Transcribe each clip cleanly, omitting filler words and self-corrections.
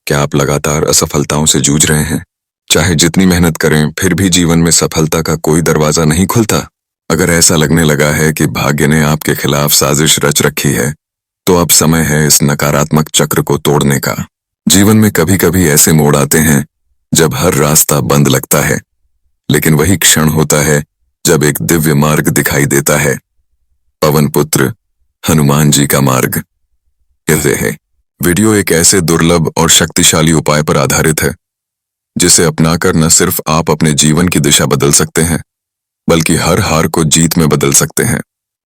क्या आप लगातार असफलताओं से जूझ रहे हैं? चाहे जितनी मेहनत करें फिर भी जीवन में सफलता का कोई दरवाजा नहीं खुलता। अगर ऐसा लगने लगा है कि भाग्य ने आपके खिलाफ साजिश रच रखी है, तो अब समय है इस नकारात्मक चक्र को तोड़ने का। जीवन में कभी कभी ऐसे मोड़ आते हैं जब हर रास्ता बंद लगता है, लेकिन वही क्षण होता है जब एक दिव्य मार्ग दिखाई देता है। पवन पुत्र हनुमान जी का मार्ग। कहते हैं वीडियो एक ऐसे दुर्लभ और शक्तिशाली उपाय पर आधारित है जिसे अपनाकर न सिर्फ आप अपने जीवन की दिशा बदल सकते हैं, बल्कि हर हार को जीत में बदल सकते हैं।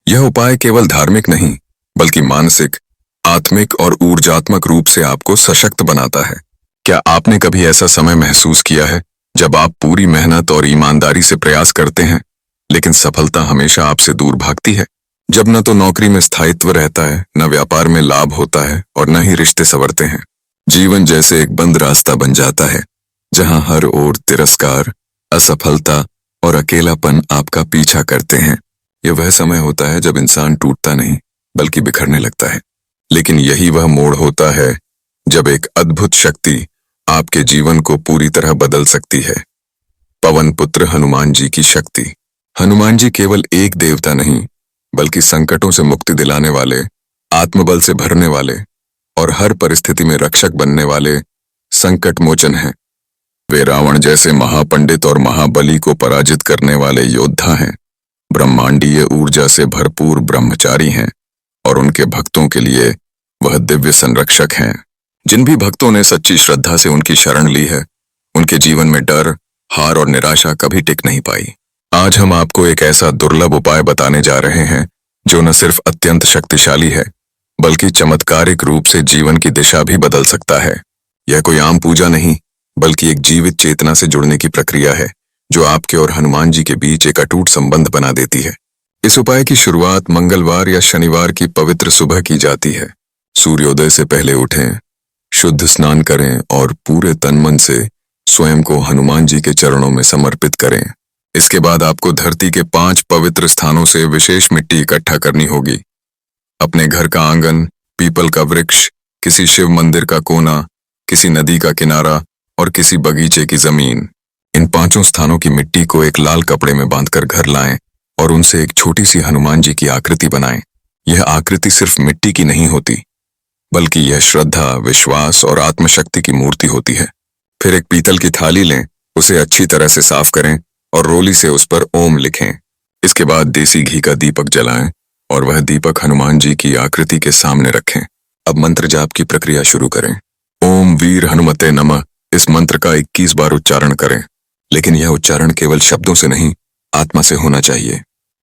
यह उपाय केवल धार्मिक नहीं, बल्कि मानसिक, आत्मिक और ऊर्जात्मक रूप से आपको सशक्त बनाता है। क्या आपने कभी ऐसा समय महसूस किया है जब आप पूरी मेहनत और ईमानदारी से प्रयास करते हैं, लेकिन सफलता हमेशा आपसे दूर भागती है? जब न तो नौकरी में स्थायित्व रहता है, न व्यापार में लाभ होता है और न ही रिश्ते संवरते हैं। जीवन जैसे एक बंद रास्ता बन जाता है जहां हर ओर तिरस्कार, असफलता और अकेलापन आपका पीछा करते हैं। यह वह समय होता है जब इंसान टूटता नहीं बल्कि बिखरने लगता है। लेकिन यही वह मोड़ होता है जब एक अद्भुत शक्ति आपके जीवन को पूरी तरह बदल सकती है। पवन पुत्र हनुमान जी की शक्ति। हनुमान जी केवल एक देवता नहीं, बल्कि संकटों से मुक्ति दिलाने वाले, आत्मबल से भरने वाले और हर परिस्थिति में रक्षक बनने वाले संकट मोचन हैं। वे रावण जैसे महापंडित और महाबली को पराजित करने वाले योद्धा हैं, ब्रह्मांडीय ऊर्जा से भरपूर ब्रह्मचारी हैं और उनके भक्तों के लिए वह दिव्य संरक्षक हैं। जिन भी भक्तों ने सच्ची श्रद्धा से उनकी शरण ली है, उनके जीवन में डर, हार और निराशा कभी टिक नहीं पाई। आज हम आपको एक ऐसा दुर्लभ उपाय बताने जा रहे हैं जो न सिर्फ अत्यंत शक्तिशाली है, बल्कि चमत्कारिक रूप से जीवन की दिशा भी बदल सकता है। यह कोई आम पूजा नहीं, बल्कि एक जीवित चेतना से जुड़ने की प्रक्रिया है जो आपके और हनुमान जी के बीच एक अटूट संबंध बना देती है। इस उपाय की शुरुआत मंगलवार या शनिवार की पवित्र सुबह की जाती है। सूर्योदय से पहले उठें, शुद्ध स्नान करें और पूरे तन मन से स्वयं को हनुमान जी के चरणों में समर्पित करें। इसके बाद आपको धरती के 5 पवित्र स्थानों से विशेष मिट्टी इकट्ठा करनी होगी। अपने घर का आंगन, पीपल का वृक्ष, किसी शिव मंदिर का कोना, किसी नदी का किनारा और किसी बगीचे की जमीन। इन 5 स्थानों की मिट्टी को एक लाल कपड़े में बांधकर घर लाएं और उनसे एक छोटी सी हनुमान जी की आकृति बनाएं। यह आकृति सिर्फ मिट्टी की नहीं होती, बल्कि यह श्रद्धा, विश्वास और आत्मशक्ति की मूर्ति होती है। फिर एक पीतल की थाली लें, उसे अच्छी तरह से साफ करें और रोली से उस पर ओम लिखें। इसके बाद देसी घी का दीपक जलाएं और वह दीपक हनुमान जी की आकृति के सामने रखें। अब मंत्र जाप की प्रक्रिया शुरू करें। ओम वीर हनुमते नमः इस मंत्र का 21 बार उच्चारण करें, लेकिन यह उच्चारण केवल शब्दों से नहीं, आत्मा से होना चाहिए।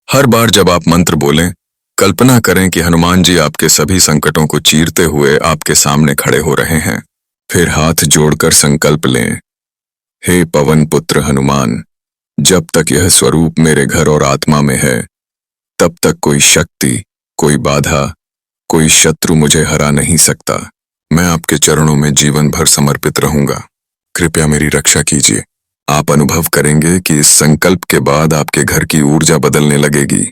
हर बार जब आप मंत्र बोलें, कल्पना करें कि हनुमान जी आपके सभी संकटों को चीरते हुए आपके सामने खड़े हो रहे हैं। फिर हाथ जोड़कर संकल्प लें, हे पवन पुत्र हनुमान, जब तक यह स्वरूप मेरे घर और आत्मा में है, तब तक कोई शक्ति, कोई बाधा, कोई शत्रु मुझे हरा नहीं सकता। मैं आपके चरणों में जीवन भर समर्पित रहूंगा। कृपया मेरी रक्षा कीजिए। आप अनुभव करेंगे कि इस संकल्प के बाद आपके घर की ऊर्जा बदलने लगेगी।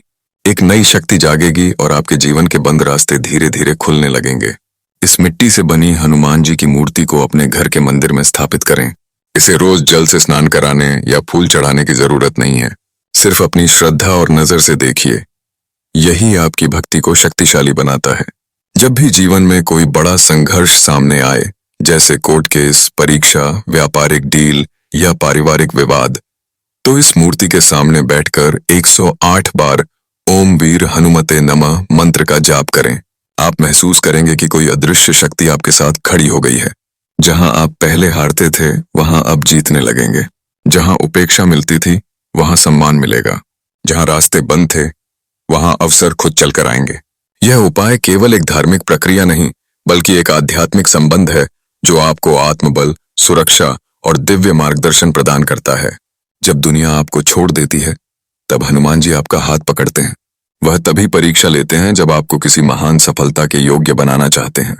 एक नई शक्ति जागेगी और आपके जीवन के बंद रास्ते धीरे धीरे खुलने लगेंगे। इस मिट्टी से बनी हनुमान जी की मूर्ति को अपने घर के मंदिर में स्थापित करें। इसे रोज जल से स्नान कराने या फूल चढ़ाने की जरूरत नहीं है। सिर्फ अपनी श्रद्धा और नजर से देखिए, यही आपकी भक्ति को शक्तिशाली बनाता है। जब भी जीवन में कोई बड़ा संघर्ष सामने आए, जैसे कोर्ट केस, परीक्षा, व्यापारिक डील या पारिवारिक विवाद, तो इस मूर्ति के सामने बैठकर 108 बार ओम वीर हनुमते नमः मंत्र का जाप करें। आप महसूस करेंगे कि कोई अदृश्य शक्ति आपके साथ खड़ी हो गई है। जहां आप पहले हारते थे, वहां अब जीतने लगेंगे। जहां उपेक्षा मिलती थी, वहां सम्मान मिलेगा। जहां रास्ते बंद थे, वहां अवसर खुद चलकर आएंगे। यह उपाय केवल एक धार्मिक प्रक्रिया नहीं, बल्कि एक आध्यात्मिक संबंध है जो आपको आत्मबल, सुरक्षा और दिव्य मार्गदर्शन प्रदान करता है। जब दुनिया आपको छोड़ देती है, तब हनुमान जी आपका हाथ पकड़ते हैं। वह तभी परीक्षा लेते हैं जब आपको किसी महान सफलता के योग्य बनाना चाहते हैं।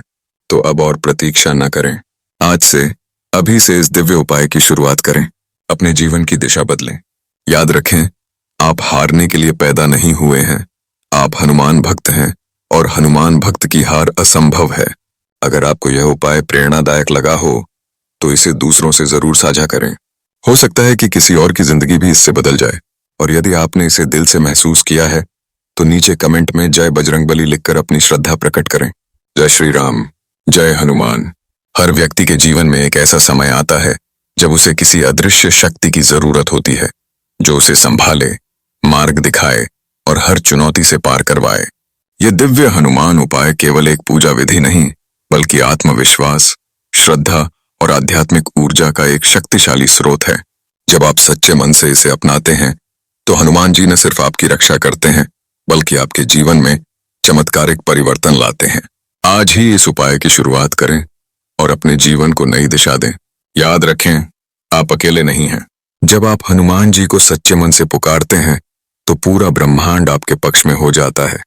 तो अब और प्रतीक्षा न करें। आज से, अभी से इस दिव्य उपाय की शुरुआत करें। अपने जीवन की दिशा बदलें। याद रखें, आप हारने के लिए पैदा नहीं हुए हैं। आप हनुमान भक्त हैं और हनुमान भक्त की हार असंभव है। अगर आपको यह उपाय प्रेरणादायक लगा हो, तो इसे दूसरों से जरूर साझा करें। हो सकता है कि किसी और की जिंदगी भी इससे बदल जाए। और यदि आपने इसे दिल से महसूस किया है तो नीचे कमेंट में जय बजरंगबली लिखकर अपनी श्रद्धा प्रकट करें। जय श्री राम, जय हनुमान। हर व्यक्ति के जीवन में एक ऐसा समय आता है जब उसे किसी अदृश्य शक्ति की जरूरत होती है, जो उसे संभाले, मार्ग दिखाए और हर चुनौती से पार करवाए। यह दिव्य हनुमान उपाय केवल एक पूजा विधि नहीं, बल्कि आत्मविश्वास, श्रद्धा और आध्यात्मिक ऊर्जा का एक शक्तिशाली स्रोत है। जब आप सच्चे मन से इसे अपनाते हैं तो हनुमान जी न सिर्फ आपकी रक्षा करते हैं, बल्कि आपके जीवन में चमत्कारिक परिवर्तन लाते हैं। आज ही इस उपाय की शुरुआत करें और अपने जीवन को नई दिशा दें। याद रखें, आप अकेले नहीं हैं। जब आप हनुमान जी को सच्चे मन से पुकारते हैं तो पूरा ब्रह्मांड आपके पक्ष में हो जाता है।